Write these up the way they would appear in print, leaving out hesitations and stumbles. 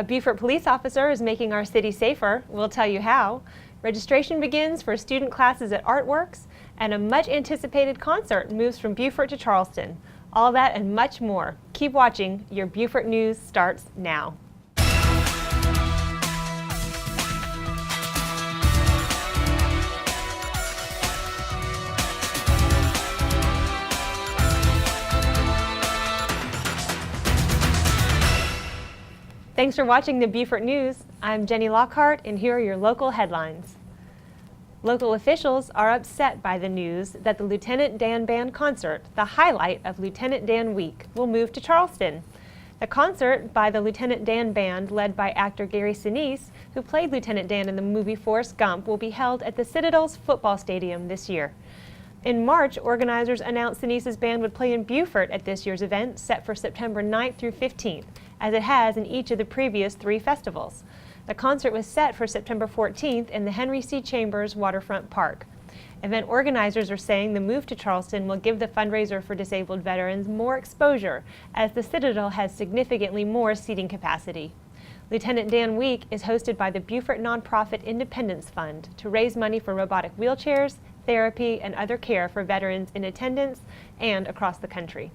A Beaufort police officer is making our city safer. We'll tell you how. Registration begins for student classes at Artworks, and a much-anticipated concert moves from Beaufort to Charleston. All that and much more. Keep watching. Your Beaufort News starts now. Thanks for watching the Beaufort News. I'm Jenny Lockhart, and here are your local headlines. Local officials are upset by the news that the Lieutenant Dan Band concert, the highlight of Lieutenant Dan Week, will move to Charleston. The concert by the Lieutenant Dan Band, led by actor Gary Sinise, who played Lieutenant Dan in the movie Forrest Gump, will be held at the Citadel's football stadium this year. In March, organizers announced Sinise's band would play in Buford at this year's event, set for September 9th through 15th, as it has in each of the previous 3 festivals. The concert was set for September 14th in the Henry C. Chambers Waterfront Park. Event organizers are saying the move to Charleston will give the fundraiser for disabled veterans more exposure, as the Citadel has significantly more seating capacity. Lieutenant Dan Week is hosted by the Buford nonprofit Independence Fund to raise money for robotic wheelchairs, therapy, and other care for veterans in attendance and across the country.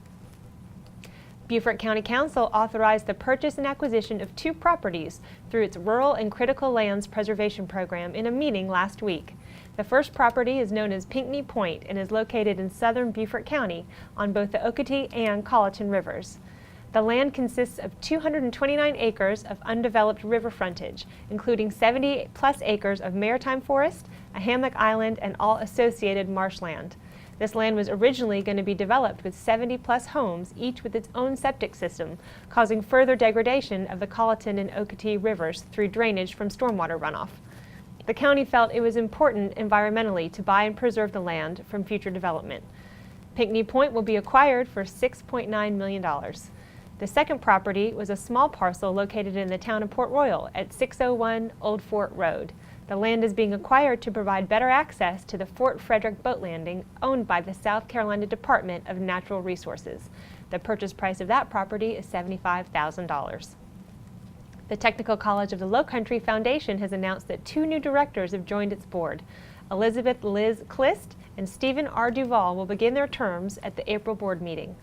Beaufort County Council authorized the purchase and acquisition of 2 properties through its Rural and Critical Lands Preservation Program in a meeting last week. The first property is known as Pinckney Point and is located in southern Beaufort County on both the Ocoee and Colleton rivers. The land consists of 229 acres of undeveloped river frontage, including 70+ acres of maritime forest, a hammock island, and all associated marshland. This land was originally going to be developed with 70+ homes, each with its own septic system, causing further degradation of the Colleton and Ocoee rivers through drainage from stormwater runoff. The county felt it was important environmentally to buy and preserve the land from future development. Pinckney Point will be acquired for $6.9 million. The second property was a small parcel located in the town of Port Royal at 601 Old Fort Road. The land is being acquired to provide better access to the Fort Frederick boat landing owned by the South Carolina Department of Natural Resources. The purchase price of that property is $75,000. The Technical College of the Lowcountry Foundation has announced that 2 new directors have joined its board. Elizabeth Liz Clist and Stephen R. Duvall will begin their terms at the April board meeting.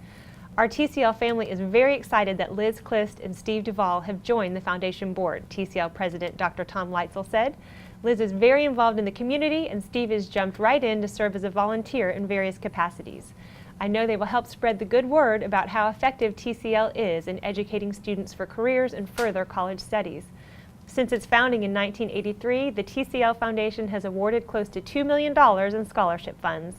Our TCL family is very excited that Liz Clist and Steve Duvall have joined the foundation board, TCL President Dr. Tom Leitzel said. Liz is very involved in the community, and Steve has jumped right in to serve as a volunteer in various capacities. I know they will help spread the good word about how effective TCL is in educating students for careers and further college studies. Since its founding in 1983, the TCL Foundation has awarded close to $2 million in scholarship funds.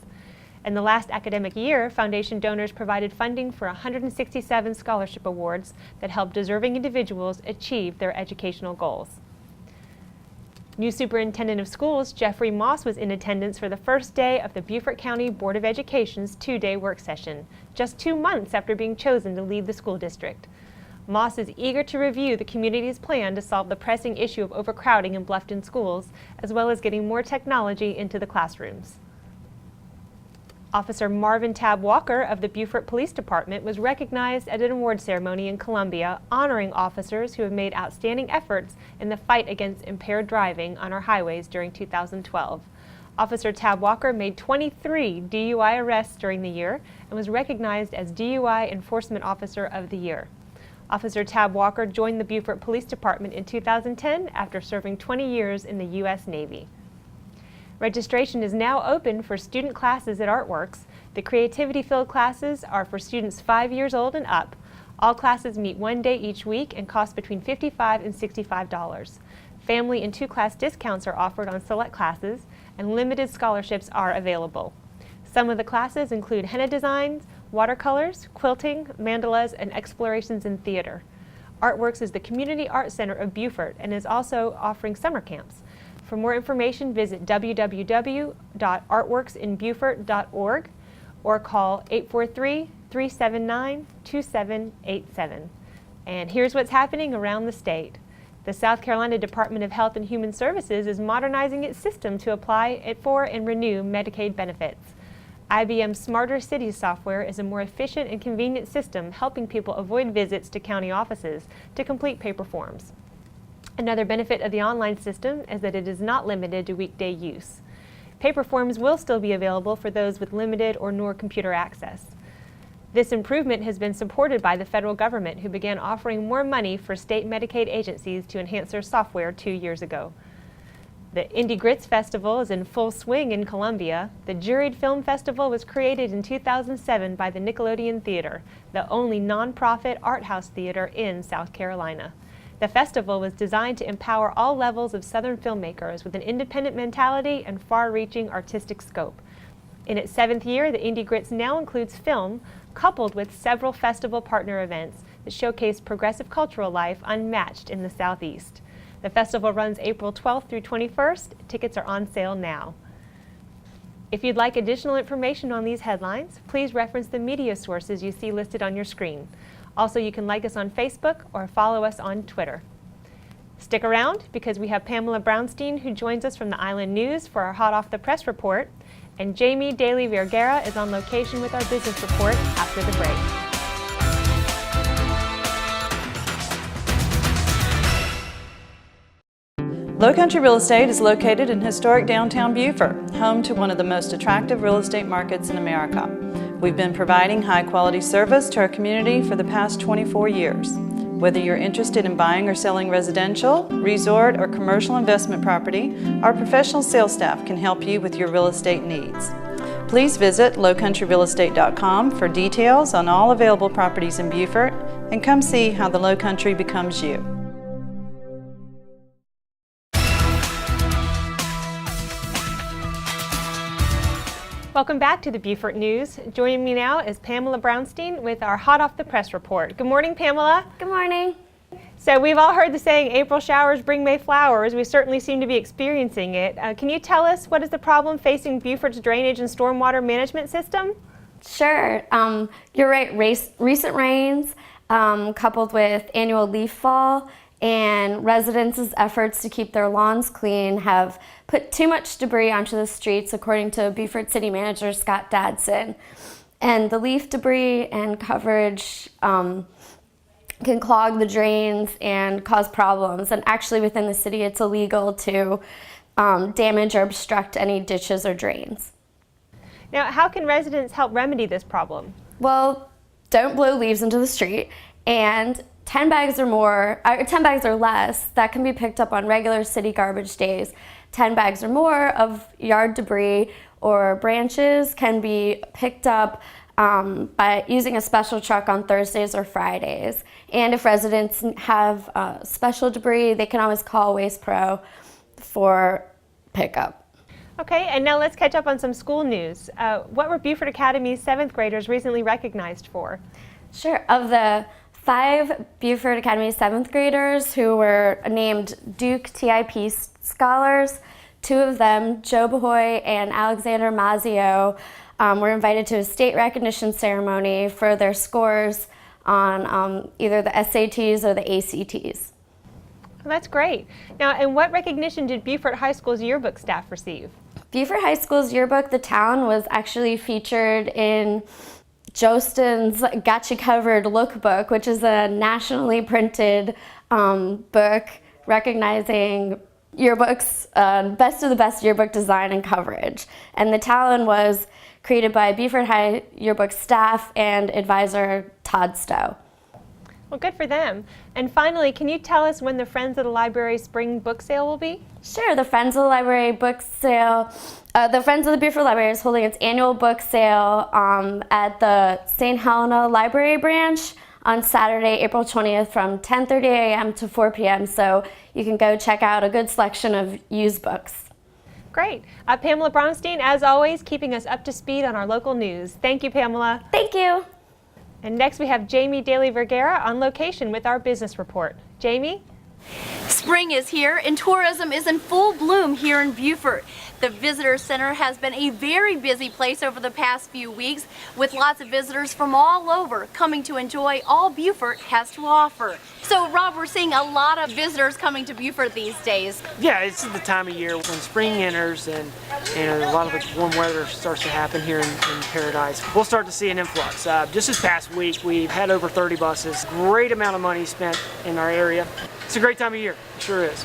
In the last academic year, foundation donors provided funding for 167 scholarship awards that help deserving individuals achieve their educational goals. New Superintendent of Schools Jeffrey Moss was in attendance for the first day of the Beaufort County Board of Education's 2-day work session, just 2 months after being chosen to lead the school district. Moss is eager to review the community's plan to solve the pressing issue of overcrowding in Bluffton schools, as well as getting more technology into the classrooms. Officer Marvin Tab Walker of the Beaufort Police Department was recognized at an award ceremony in Columbia, honoring officers who have made outstanding efforts in the fight against impaired driving on our highways during 2012. Officer Tab Walker made 23 DUI arrests during the year and was recognized as DUI Enforcement Officer of the Year. Officer Tab Walker joined the Beaufort Police Department in 2010 after serving 20 years in the U.S. Navy. Registration is now open for student classes at Artworks. The creativity-filled classes are for students 5 years old and up. All classes meet 1 day each week and cost between $55 and $65. Family and 2-class discounts are offered on select classes, and limited scholarships are available. Some of the classes include henna designs, watercolors, quilting, mandalas, and explorations in theater. Artworks is the community art center of Buford and is also offering summer camps. For more information, visit www.artworksinbuford.org or call 843-379-2787. And here's what's happening around the state. The South Carolina Department of Health and Human Services is modernizing its system to apply for and renew Medicaid benefits. IBM's Smarter Cities software is a more efficient and convenient system helping people avoid visits to county offices to complete paper forms. Another benefit of the online system is that it is not limited to weekday use. Paper forms will still be available for those with limited or no computer access. This improvement has been supported by the federal government, who began offering more money for state Medicaid agencies to enhance their software 2 years ago. The Indie Grits Festival is in full swing in Columbia. The Juried Film Festival was created in 2007 by the Nickelodeon Theater, the only nonprofit art house theater in South Carolina. The festival was designed to empower all levels of Southern filmmakers with an independent mentality and far-reaching artistic scope. In its 7th year, the Indie Grits now includes film, coupled with several festival partner events that showcase progressive cultural life unmatched in the Southeast. The festival runs April 12th through 21st. Tickets are on sale now. If you'd like additional information on these headlines, please reference the media sources you see listed on your screen. Also, you can like us on Facebook or follow us on Twitter. Stick around, because we have Pamela Brownstein, who joins us from the Island News for our Hot Off the Press report, and Jaime Dailey-Vergara is on location with our business report after the break. Low Country Real Estate is located in historic downtown Buford, home to one of the most attractive real estate markets in America. We've been providing high-quality service to our community for the past 24 years. Whether you're interested in buying or selling residential, resort, or commercial investment property, our professional sales staff can help you with your real estate needs. Please visit lowcountryrealestate.com for details on all available properties in Buford, and come see how the Low Country becomes you. Welcome back to the Beaufort News. Joining me now is Pamela Brownstein with our Hot Off the Press report. Good morning, Pamela. Good morning. So we've all heard the saying, April showers bring May flowers. We certainly seem to be experiencing it. Can you tell us what is the problem facing Buford's drainage and stormwater management system? Sure. You're right. Recent rains coupled with annual leaf fall and residents' efforts to keep their lawns clean have put too much debris onto the streets, according to Buford City Manager Scott Dadson. And the leaf debris and coverage can clog the drains and cause problems. And actually within the city, it's illegal to damage or obstruct any ditches or drains. Now, how can residents help remedy this problem? Well, don't blow leaves into the street, and 10 bags or less that can be picked up on regular city garbage days. 10 bags or more of yard debris or branches can be picked up by using a special truck on Thursdays or Fridays. And if residents have special debris, they can always call Waste Pro for pickup. Okay, and now let's catch up on some school news. What were Buford Academy's 7th graders recently recognized for? Sure. Of the 5 Buford Academy 7th graders who were named Duke TIP Scholars, 2 of them, Joe Bahoy and Alexander Mazzio, were invited to a state recognition ceremony for their scores on either the SATs or the ACTs. Well, that's great. Now, and what recognition did Buford High School's yearbook staff receive? Buford High School's yearbook, The Town, was actually featured in Jostin's Gotcha Covered Lookbook, which is a nationally printed book recognizing yearbooks, best of the best yearbook design and coverage. And the talent was created by Buford High yearbook staff and advisor Todd Stowe. Well, good for them. And finally, can you tell us when the Friends of the Library Spring Book Sale will be? Sure, the Friends of the Library book sale, the Friends of the Buford Library is holding its annual book sale at the St. Helena Library branch on Saturday, April 20th from 10:30 a.m. to 4 p.m. So you can go check out a good selection of used books. Great. Pamela Brownstein, as always, keeping us up to speed on our local news. Thank you, Pamela. Thank you. And next we have Jaime Dailey-Vergara on location with our business report. Jaime? Spring is here and tourism is in full bloom here in Buford. The Visitor Center has been a very busy place over the past few weeks, with lots of visitors from all over coming to enjoy all Buford has to offer. So Rob, we're seeing a lot of visitors coming to Buford these days. Yeah, it's the time of year when spring enters and a lot of the warm weather starts to happen here in Paradise. We'll start to see an influx. Just this past week, we've had over 30 buses. Great amount of money spent in our area. It's a great time of year, it sure is.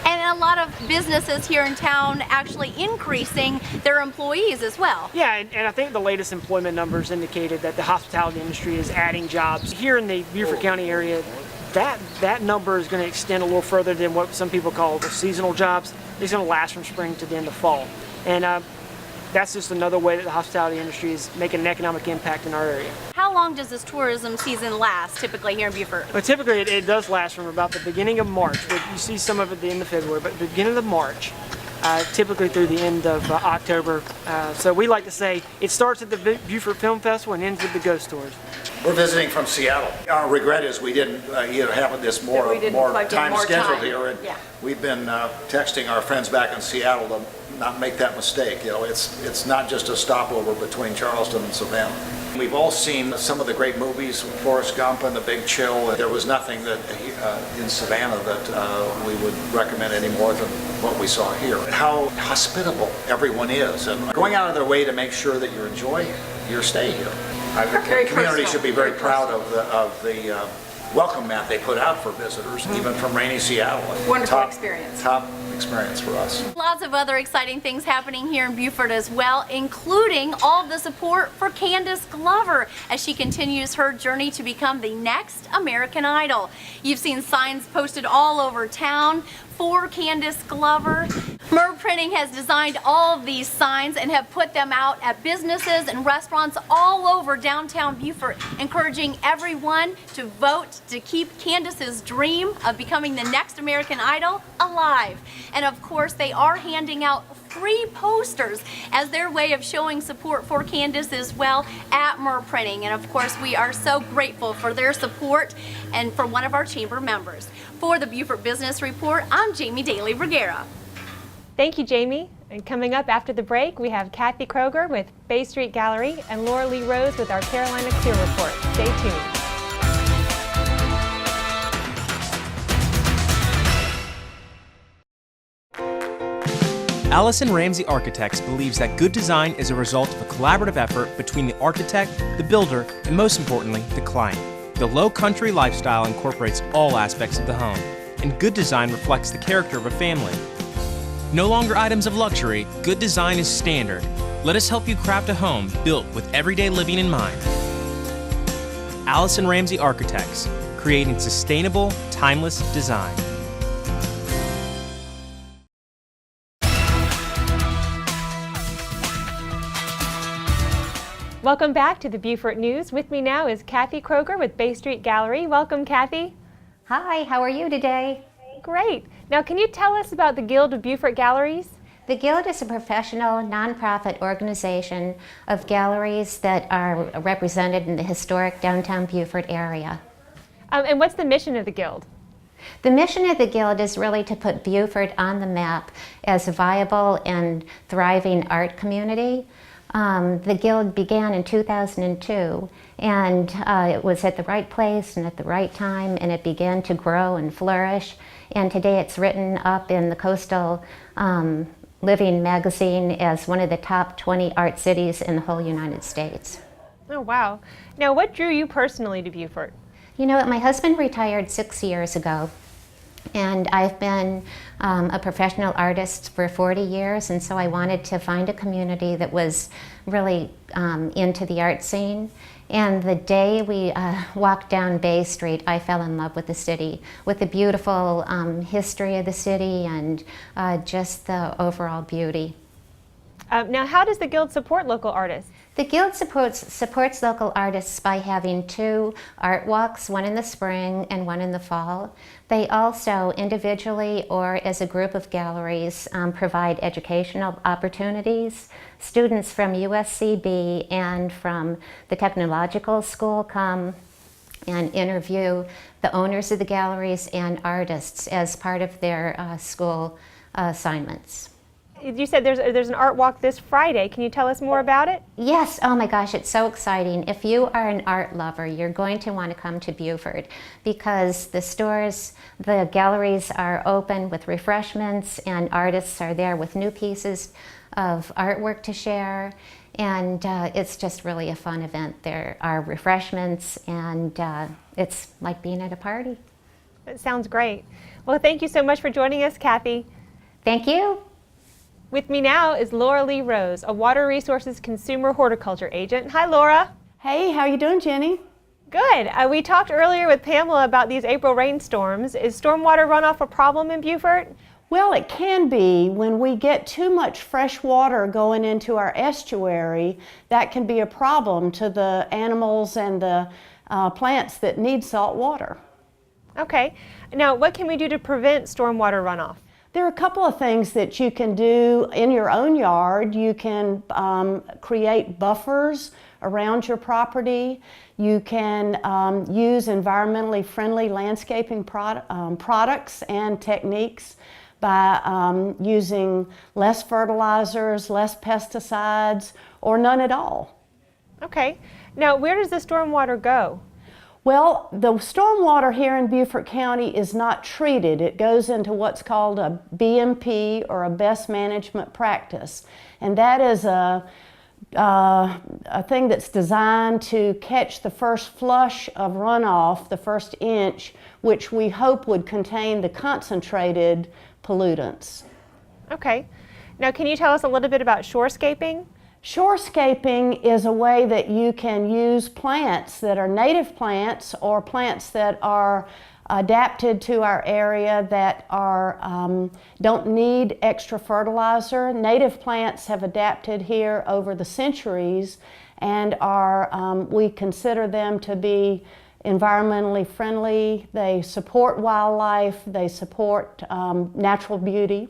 And a lot of businesses here in town actually increasing their employees as well. Yeah, and I think the latest employment numbers indicated that the hospitality industry is adding jobs. Here in the Beaufort County area, that number is going to extend a little further than what some people call the seasonal jobs. It's going to last from spring to the end of fall. And that's just another way that the hospitality industry is making an economic impact in our area. How long does this tourism season last typically here in Buford? But typically it does last from about the beginning of March. You see some of it at the end of February, but the beginning of March, typically through the end of October. So we like to say it starts at the Buford Film Festival and ends with the ghost tours. We're visiting from Seattle. Our regret is we didn't have this more time scheduled here, and we've been texting our friends back in Seattle to not make that mistake. It's not just a stopover between Charleston and Savannah. We've all seen some of the great movies, Forrest Gump and The Big Chill. There was nothing that in Savannah that we would recommend any more than what we saw here. How hospitable everyone is, and going out of their way to make sure that you enjoy your stay here. The community should be very proud of the welcome mat they put out for visitors, even from rainy Seattle. Wonderful experience. Top experience for us. Lots of other exciting things happening here in Buford as well, including all of the support for Candice Glover as she continues her journey to become the next American Idol. You've seen signs posted all over town for Candice Glover. Mer Printing has designed all of these signs and have put them out at businesses and restaurants all over downtown Buford, encouraging everyone to vote to keep Candice's dream of becoming the next American Idol alive. And of course, they are handing out free posters as their way of showing support for Candice as well at Mer Printing. And of course, we are so grateful for their support and for one of our chamber members. For the Beaufort Business Report, I'm Jaime Dailey-Vergara. Thank you, Jamie. And coming up after the break, we have Kathy Kroger with Bay Street Gallery and Laura Lee Rose with our Carolina Clear Report. Stay tuned. Allison Ramsey Architects believes that good design is a result of a collaborative effort between the architect, the builder, and most importantly, the client. The low country lifestyle incorporates all aspects of the home, and good design reflects the character of a family. No longer items of luxury, good design is standard. Let us help you craft a home built with everyday living in mind. Allison Ramsey Architects, creating sustainable, timeless design. Welcome back to the Beaufort News. With me now is Kathy Kroger with Bay Street Gallery. Welcome, Kathy. Hi, how are you today? Great. Now, can you tell us about the Guild of Beaufort Galleries? The Guild is a professional, nonprofit organization of galleries that are represented in the historic downtown Beaufort area. And what's the mission of the Guild? The mission of the Guild is really to put Beaufort on the map as a viable and thriving art community. The Guild began in 2002, and it was at the right place and at the right time, and it began to grow and flourish. And today it's written up in the Coastal Living magazine as one of the top 20 art cities in the whole United States. Oh, wow. Now, what drew you personally to Beaufort? You know, my husband retired 6 years ago. And I've been a professional artist for 40 years, and so I wanted to find a community that was really into the art scene. And the day we walked down Bay Street, I fell in love with the city, with the beautiful history of the city and just the overall beauty. Now, how does the Guild support local artists? The Guild supports local artists by having 2 art walks, one in the spring and one in the fall. They also, individually or as a group of galleries, provide educational opportunities. Students from USCB and from the Technological School come and interview the owners of the galleries and artists as part of their school assignments. You said there's an art walk this Friday. Can you tell us more about it? Yes, oh my gosh, it's so exciting. If you are an art lover, you're going to want to come to Buford because the galleries are open with refreshments and artists are there with new pieces of artwork to share. And it's just really a fun event. There are refreshments and it's like being at a party. That sounds great. Well, thank you so much for joining us, Kathy. Thank you. With me now is Laura Lee Rose, a Water Resources Consumer Horticulture Agent. Hi, Laura. Hey, how you doing, Jenny? Good. We talked earlier with Pamela about these April rainstorms. Is stormwater runoff a problem in Buford? Well, it can be. When we get too much fresh water going into our estuary, that can be a problem to the animals and the plants that need salt water. Okay. Now, what can we do to prevent stormwater runoff? There are a couple of things that you can do in your own yard. You can create buffers around your property. You can use environmentally friendly landscaping products and techniques by using less fertilizers, less pesticides, or none at all. Okay. Now, where does the stormwater go? Well, the stormwater here in Beaufort County is not treated. It goes into what's called a BMP, or a best management practice. And that is a thing that's designed to catch the first flush of runoff, the first inch, which we hope would contain the concentrated pollutants. Okay. Now, can you tell us a little bit about shorescaping? Shorescaping is a way that you can use plants that are native plants or plants that are adapted to our area that are don't need extra fertilizer. Native plants have adapted here over the centuries and are we consider them to be environmentally friendly. They support wildlife, they support natural beauty.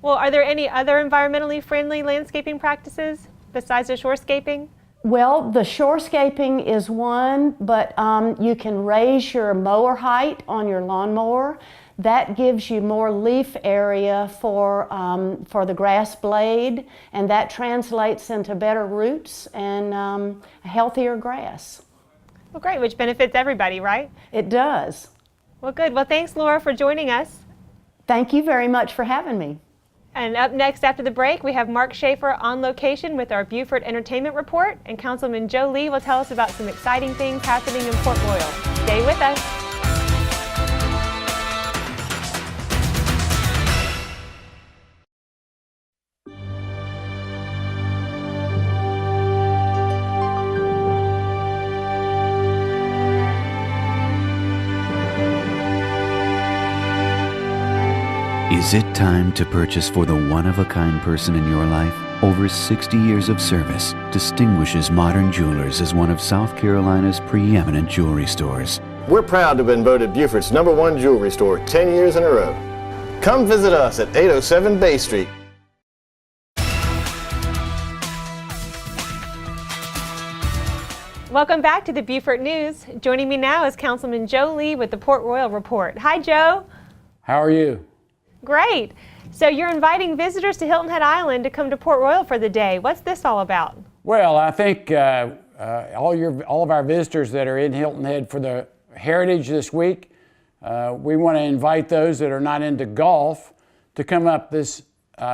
Well, are there any other environmentally friendly landscaping practices besides the shorescaping? Well, the shorescaping is one, but you can raise your mower height on your lawnmower. That gives you more leaf area for the grass blade, and that translates into better roots and a healthier grass. Well, great, which benefits everybody, right? It does. Well, good. Well, thanks, Laura, for joining us. Thank you very much for having me. And up next after the break, we have Mark Shaffer on location with our Buford Entertainment Report, and Councilman Joe Lee will tell us about some exciting things happening in Port Royal. Stay with us. Is it time to purchase for the one-of-a-kind person in your life? Over 60 years of service distinguishes Modern Jewelers as one of South Carolina's preeminent jewelry stores. We're proud to have been voted Buford's #1 jewelry store 10 years in a row. Come visit us at 807 Bay Street. Welcome back to the Buford News. Joining me now is Councilman Joe Lee with the Port Royal Report. Hi, Joe. How are you? Great. So you're inviting visitors to Hilton Head Island to come to Port Royal for the day. What's this all about? Well, I think all of our visitors that are in Hilton Head for the Heritage this week, we want to invite those that are not into golf to come up this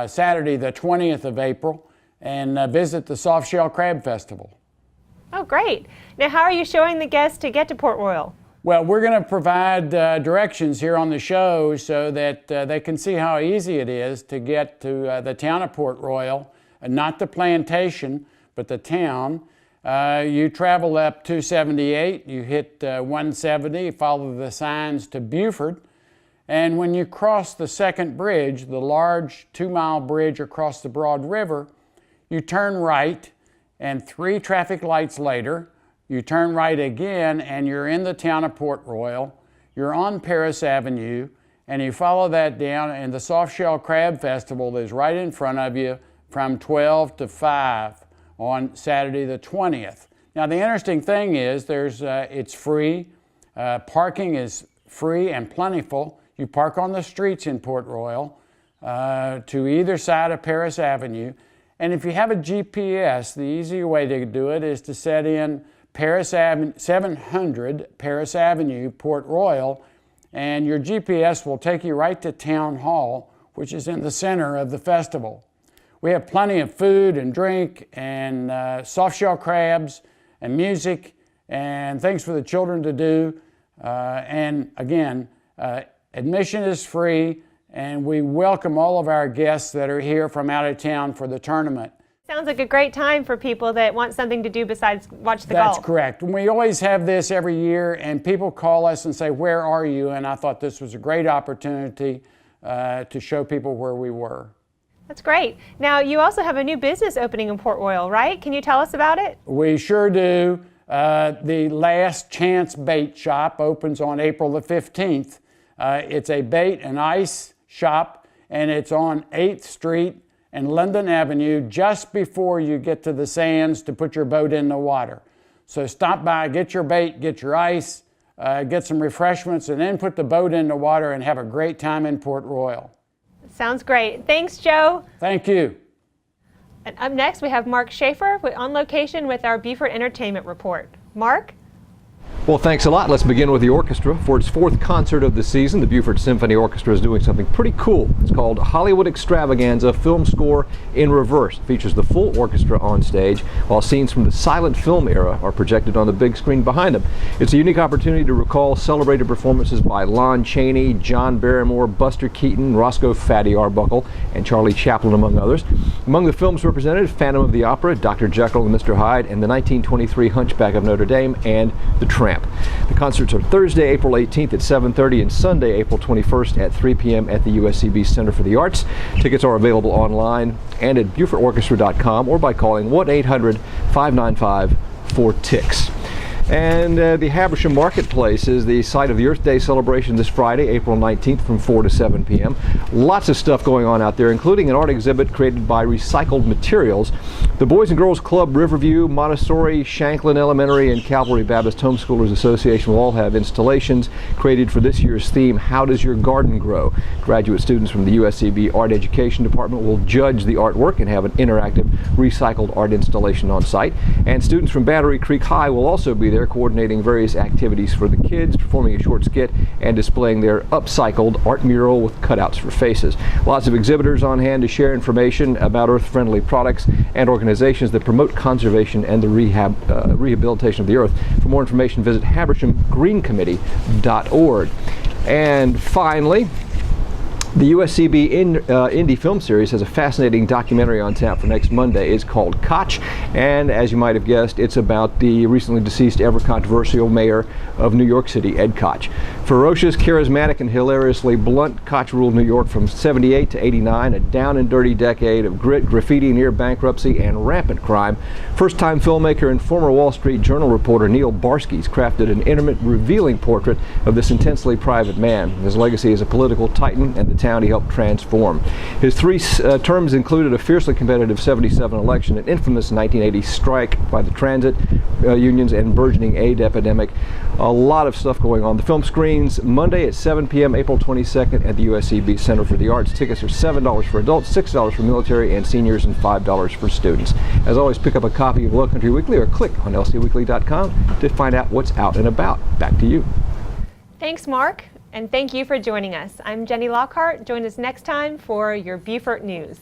Saturday, the 20th of April, and visit the Soft Shell Crab Festival. Oh, great. Now, how are you showing the guests to get to Port Royal? Well, we're going to provide directions here on the show so that they can see how easy it is to get to the town of Port Royal, not the plantation, but the town. You travel up 278, you hit 170, follow the signs to Buford, and when you cross the second bridge, the large 2-mile bridge across the Broad River, you turn right, and 3 traffic lights later, you turn right again and you're in the town of Port Royal. You're on Paris Avenue and you follow that down, and the Soft Shell Crab Festival is right in front of you from 12 to 5 on Saturday the 20th. Now the interesting thing is it's free. Parking is free and plentiful. You park on the streets in Port Royal to either side of Paris Avenue. And if you have a GPS, the easy way to do it is to set in 700 Paris Avenue, Port Royal, and your GPS will take you right to Town Hall, which is in the center of the festival. We have plenty of food and drink and soft shell crabs and music and things for the children to do. And again, Admission is free, and we welcome all of our guests that are here from out of town for the tournament. Sounds like a great time for people that want something to do besides watch the golf. That's correct. We always have this every year, and people call us and say, "Where are you?" And I thought this was a great opportunity to show people where we were. That's great. Now, you also have a new business opening in Port Royal, right? Can you tell us about it? We sure do. The Last Chance Bait Shop opens on April the 15th. It's a bait and ice shop, and it's on 8th Street and Linden Avenue just before you get to the sands to put your boat in the water. So stop by, get your bait, get your ice, get some refreshments, and then put the boat in the water and have a great time in Port Royal. Sounds great. Thanks, Joe. Thank you. And up next, we have Mark Shaffer on location with our Buford Entertainment Report. Mark? Well, thanks a lot. Let's begin with the orchestra. For its 4th concert of the season, the Buford Symphony Orchestra is doing something pretty cool. It's called Hollywood Extravaganza Film Score in Reverse. It features the full orchestra on stage, while scenes from the silent film era are projected on the big screen behind them. It's a unique opportunity to recall celebrated performances by Lon Chaney, John Barrymore, Buster Keaton, Roscoe Fatty Arbuckle, and Charlie Chaplin, among others. Among the films represented, Phantom of the Opera, Dr. Jekyll and Mr. Hyde, and the 1923 Hunchback of Notre Dame, and The Tramp. The concerts are Thursday, April 18th at 7:30 and Sunday, April 21st at 3 p.m. at the USCB Center for the Arts. Tickets are available online and at BufordOrchestra.com or by calling 1-800-595-4TIX. And the Habersham Marketplace is the site of the Earth Day celebration this Friday, April 19th from 4 to 7 p.m. Lots of stuff going on out there, including an art exhibit created by recycled materials. The Boys and Girls Club, Riverview, Montessori, Shanklin Elementary, and Calvary Baptist Homeschoolers Association will all have installations created for this year's theme, How Does Your Garden Grow? Graduate students from the USCB Art Education Department will judge the artwork and have an interactive recycled art installation on site. And students from Battery Creek High will also be there coordinating various activities for the kids, performing a short skit, and displaying their upcycled art mural with cutouts for faces. Lots of exhibitors on hand to share information about earth-friendly products and organizations that promote conservation and the rehabilitation of the earth. For more information, visit HabershamGreenCommittee.org. And finally, the USCB Indie Film Series has a fascinating documentary on tap for next Monday. It's called Koch, and as you might have guessed, it's about the recently deceased, ever controversial mayor of New York City, Ed Koch. Ferocious, charismatic, and hilariously blunt, Koch ruled New York from 78 to 89, a down and dirty decade of grit, graffiti, near bankruptcy, and rampant crime. First-time filmmaker and former Wall Street Journal reporter Neil Barsky's crafted an intimate, revealing portrait of this intensely private man. His legacy as a political titan and the town he helped transform. His 3 terms included a fiercely competitive 77 election, an infamous 1980 strike by the transit unions, and burgeoning AIDS epidemic. A lot of stuff going on. The film screens Monday at 7 p.m. April 22nd at the USCB Center for the Arts. Tickets are $7 for adults, $6 for military and seniors, and $5 for students. As always, pick up a copy of Lowcountry Weekly or click on lcweekly.com to find out what's out and about. Back to you. Thanks, Mark. And thank you for joining us. I'm Jenny Lockhart. Join us next time for your Beaufort News.